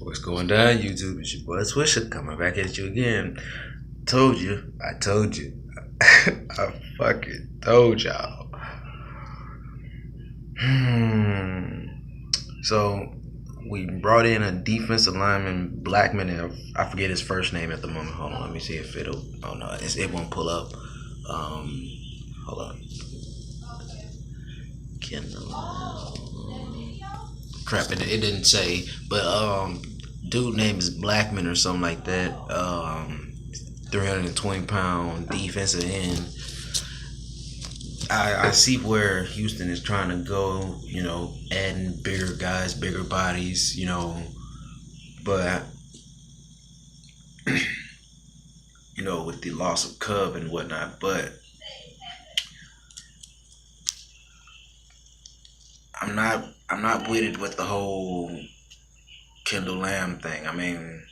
What's going down, YouTube? It's your boy Swisher coming back at you again. Told you. I told you. I fucking told y'all. So we brought in a defensive lineman, Blackman, and I forget his first name at the moment. Hold on, let me see if it'll. Oh no, it won't pull up. Um, Hold on. Crap, it didn't say, but dude name is Blackman or something like that. 320-pound defensive end. I see where Houston is trying to go, adding bigger guys, bigger bodies, but with the loss of Cub and whatnot. But I'm not with it with the whole Kendall Lamm thing. I mean,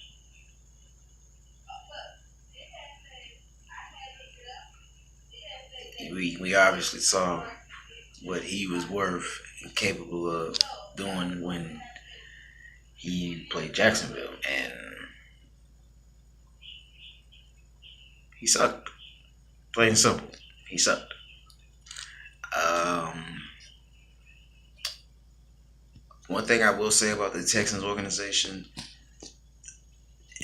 we obviously saw what he was worth and capable of doing when he played Jacksonville, and he sucked. Plain and simple, he sucked. Um, One thing I will say about the Texans organization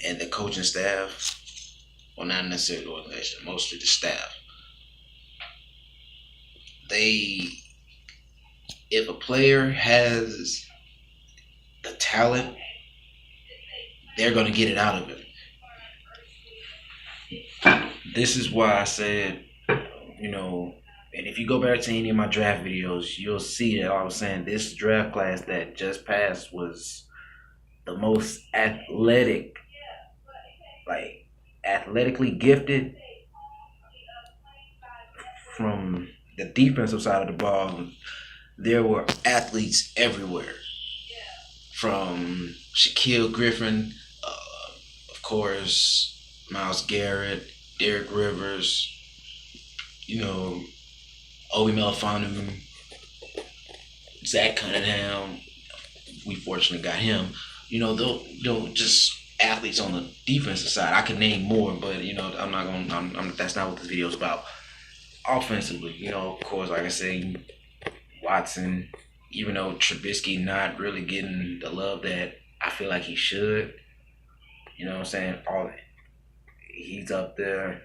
and the coaching staff, well, not necessarily the organization, mostly the staff, if a player has the talent, they're going to get it out of him. This is why I said, and if you go back to any of my draft videos, you'll see that I was saying this draft class that just passed was the most athletically gifted from the defensive side of the ball. There were athletes everywhere, from Shaquille Griffin, of course, Myles Garrett, Derek Rivers, Obi Melifonwu, Zach Cunningham. We fortunately got him. They'll just athletes on the defensive side. I can name more, but I'm not gonna. That's not what this video is about. Offensively, of course, like I say, Watson. Even though Trubisky not really getting the love that I feel like he should. You know what I'm saying? He's up there.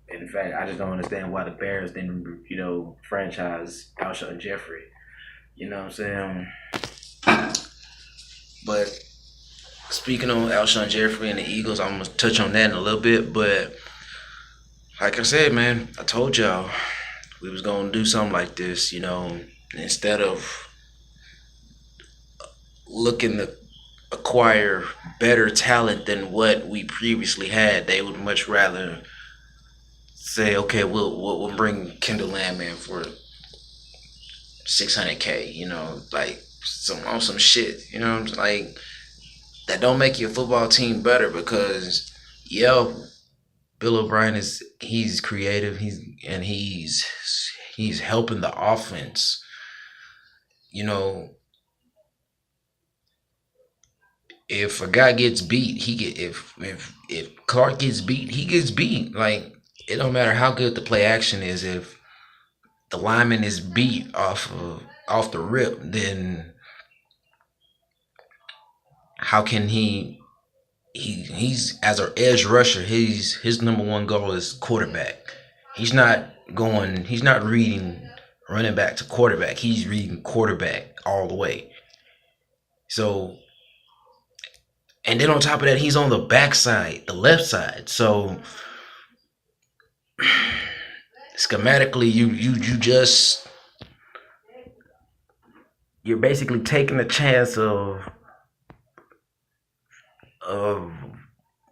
In fact, I just don't understand why the Bears didn't, franchise Alshon Jeffrey. You know what I'm saying? But speaking on Alshon Jeffrey and the Eagles, I'm going to touch on that in a little bit. But like I said, man, I told y'all we was going to do something like this, instead of looking to acquire better talent than what we previously had. They would much rather say, okay, we'll bring Kendall Lamm in for $600K, like some shit, like that don't make your football team better, because Bill O'Brien he's creative, he's helping the offense. If a guy gets beat, if Clark gets beat, he gets beat. Like, it don't matter how good the play action is. If the lineman is beat off the rip, then how can he's as our edge rusher, his number one goal is quarterback. He's not reading running back to quarterback. He's reading quarterback all the way. So, and then on top of that, he's on the backside, the left side. So schematically, you're basically taking a chance of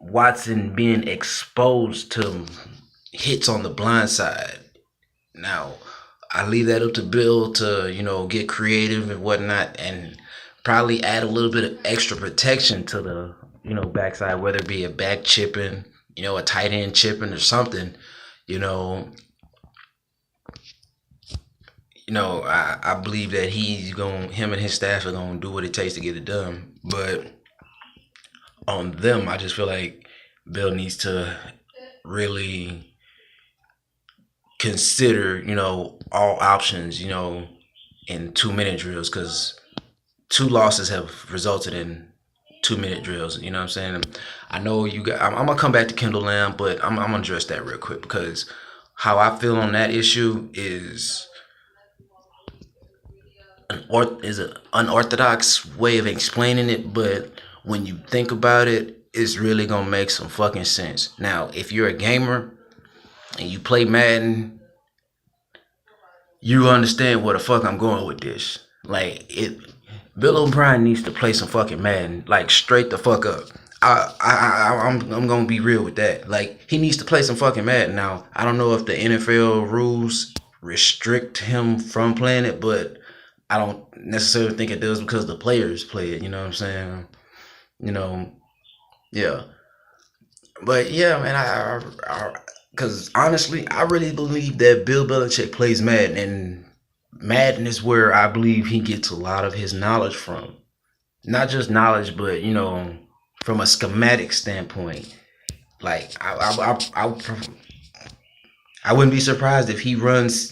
Watson being exposed to hits on the blind side. Now, I leave that up to Bill to, get creative and whatnot, and probably add a little bit of extra protection to the, backside, whether it be a back chipping, a tight end chipping or something, I believe that him and his staff are gonna do what it takes to get it done. But on them, I just feel like Bill needs to really consider, all options, in 2 minute drills, because two losses have resulted in 2 minute drills. You know what I'm saying? I know you got. I'm gonna come back to Kendall Lamm, but I'm gonna address that real quick because how I feel on that issue is an unorthodox way of explaining it, but when you think about it, it's really gonna make some fucking sense. Now, if you're a gamer and you play Madden, you understand where the fuck I'm going with this. Like it, Bill O'Brien needs to play some fucking Madden, like straight the fuck up. I'm gonna be real with that. Like he needs to play some fucking Madden. Now I don't know if the NFL rules restrict him from playing it, but I don't necessarily think it does because the players play it. You know what I'm saying? You know, yeah. But yeah, man, because honestly, I really believe that Bill Belichick plays Madden, and Madden is where I believe he gets a lot of his knowledge from. Not just knowledge, but from a schematic standpoint. Like I wouldn't be surprised if he runs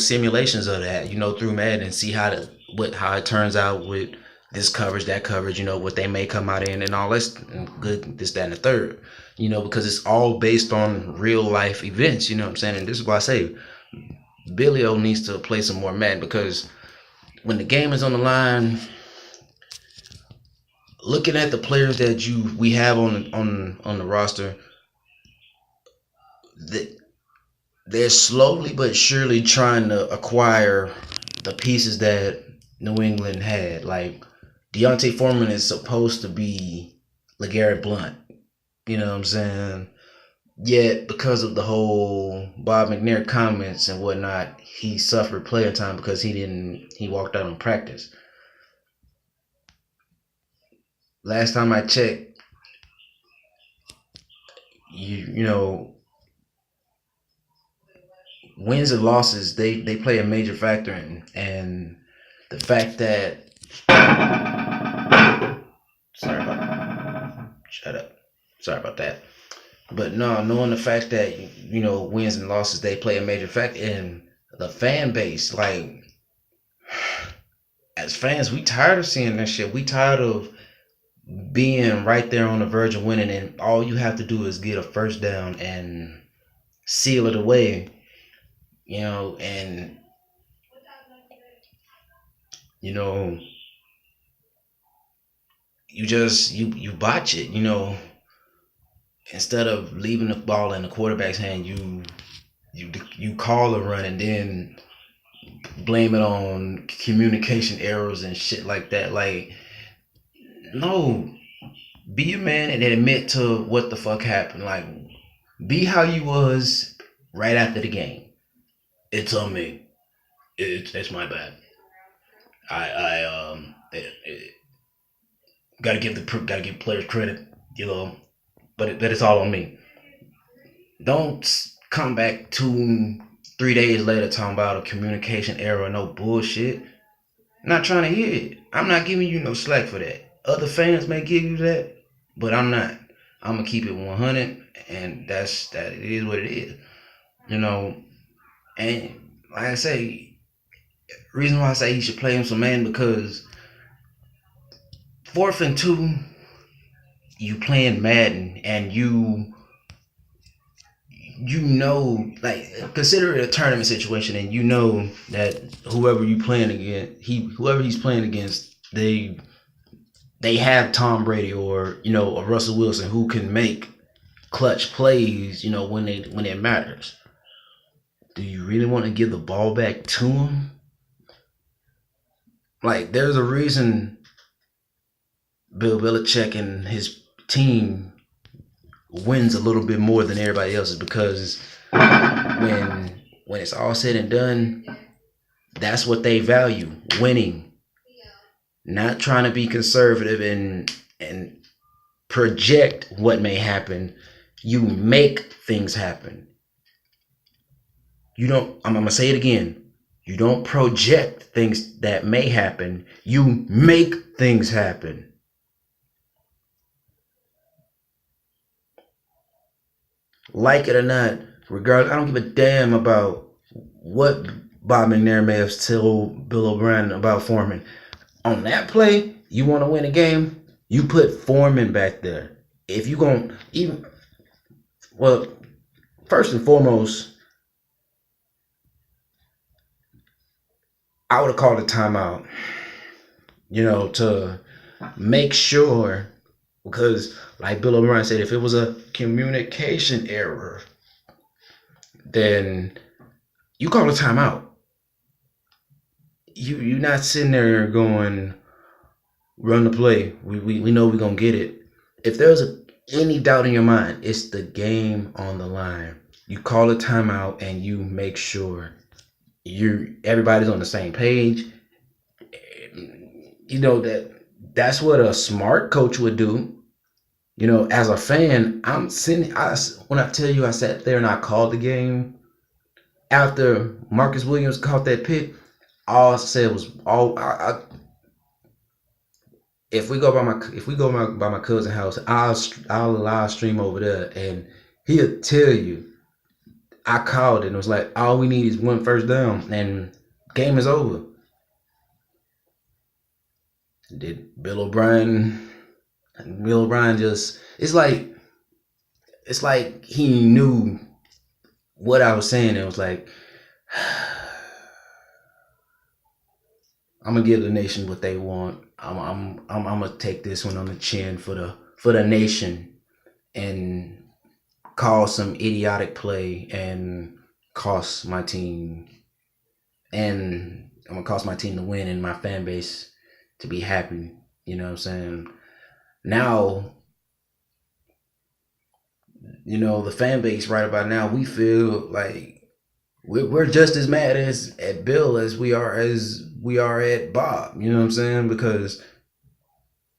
simulations of that through Madden and see how it turns out with this coverage, that coverage, what they may come out in and all this good, this, that, and the third. Because it's all based on real life events. You know what I'm saying? And this is why I say Billy O needs to play some more Madden, because when the game is on the line, looking at the players that we have on the roster, that they're slowly but surely trying to acquire the pieces that New England had. Like Deontay Foreman is supposed to be LeGarrette Blount. You know what I'm saying? Yet because of the whole Bob McNair comments and whatnot, he suffered playing time because he walked out in practice. Last time I checked, you know, wins and losses they play a major factor in, and the fact that sorry about shut up sorry about that, but no, knowing the fact that wins and losses they play a major factor in the fan base. Like as fans, we tired of seeing that shit. We tired of being right there on the verge of winning, and all you have to do is get a first down and seal it away. And you know you botch it. Instead of leaving the ball in the quarterback's hand, you call a run and then blame it on communication errors and shit like that. Like, no, be a man and admit to what the fuck happened. Like, be how you was right after the game. It's on me. It's my bad. Gotta give players credit, but it's all on me. Don't come back 2-3 days later talking about a communication error or no bullshit. I'm not trying to hear it. I'm not giving you no slack for that. Other fans may give you that, but I'm not. I'm gonna keep it 100, and that. It is what it is. And like I say, reason why I say he should play him some man, because 4th and 2, you playing Madden, and like, consider it a tournament situation, and that whoever he's playing against, they have Tom Brady or a Russell Wilson who can make clutch plays, when it matters. Do you really want to give the ball back to him? Like, there's a reason Bill Belichick and his team wins a little bit more than everybody else, is because when it's all said and done, that's what they value: winning. Not trying to be conservative and project what may happen. You make things happen. I'm gonna say it again. You don't project things that may happen. You make things happen. Like it or not, regardless, I don't give a damn about what Bob McNair may have told Bill O'Brien about Foreman. On that play, you want to win a game, you put Foreman back there. If you going to even, well, first and foremost, I would have called a timeout, to make sure, because like Bill O'Brien said, if it was a communication error, then you call a timeout. You're not sitting there going, run the play. We know we're gonna get it. If there's any doubt in your mind, it's the game on the line. You call a timeout and you make sure everybody's on the same page. That's what a smart coach would do. As a fan, when I tell you I sat there and I called the game after Marcus Williams caught that pick. All I said was, if we go by my cousin's house, I'll live stream over there, and he'll tell you I called it. And it was like, all we need is one first down, and game is over. Did Bill O'Brien just? It's like he knew what I was saying. It was like, I'm gonna give the nation what they want. I'm gonna take this one on the chin for the nation and call some idiotic play and cost my team, and I'm gonna cost my team to win and my fan base to be happy. You know what I'm saying? Now, the fan base right about now, we feel like we're just as mad at Bill as we are at Bob. You know what I'm saying? Because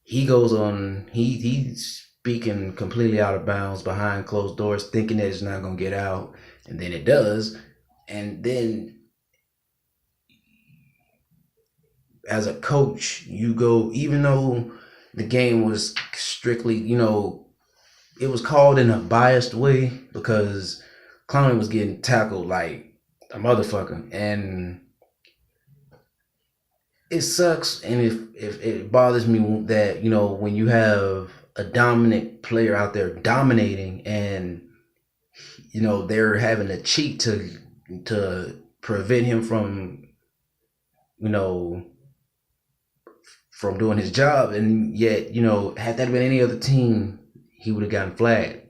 he goes on, he's speaking completely out of bounds behind closed doors, thinking that it's not gonna get out, and then it does. And then as a coach, you go, even though the game was strictly, it was called in a biased way because Clowney was getting tackled like a motherfucker, and it sucks. And if it bothers me that when you have a dominant player out there dominating, and they're having to cheat to prevent him from from doing his job, and yet had that been any other team, he would have gotten flagged.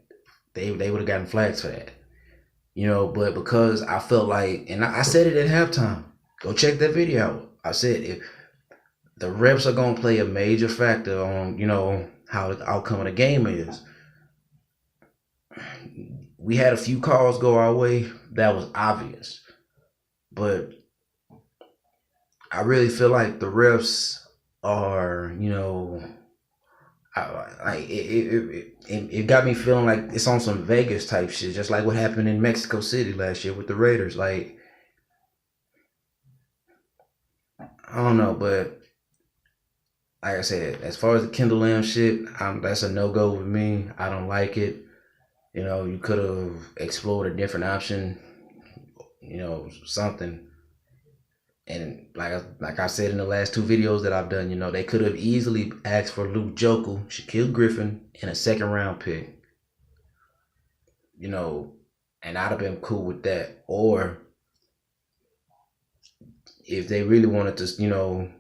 They would have gotten flags for that. But because I felt like, and I said it at halftime, go check that video out. I said, if the refs are going to play a major factor on, how the outcome of the game is. We had a few calls go our way that was obvious, but I really feel like the refs are, it got me feeling like it's on some Vegas type shit, just like what happened in Mexico City last year with the Raiders. Like, I don't know, but like I said, as far as the Kendall Lamm shit, that's a no-go with me. I don't like it. You could have explored a different option, something. And like I said in the last two videos that I've done, they could have easily asked for Luke Jokel, Shaquille Griffin, and a second-round pick. And I'd have been cool with that. Or if they really wanted to,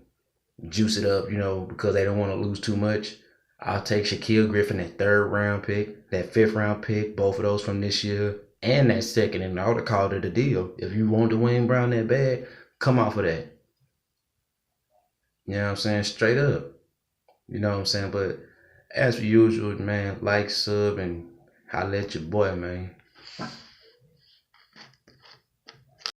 juice it up, because they don't want to lose too much, I'll take Shaquille Griffin, that third-round pick, that fifth-round pick, both of those from this year, and that second, and I would have called it a deal. If you want Dwayne Brown that bad, come off of that. You know what I'm saying? Straight up. You know what I'm saying? But as per usual, man, like, sub, and holla at your boy, man.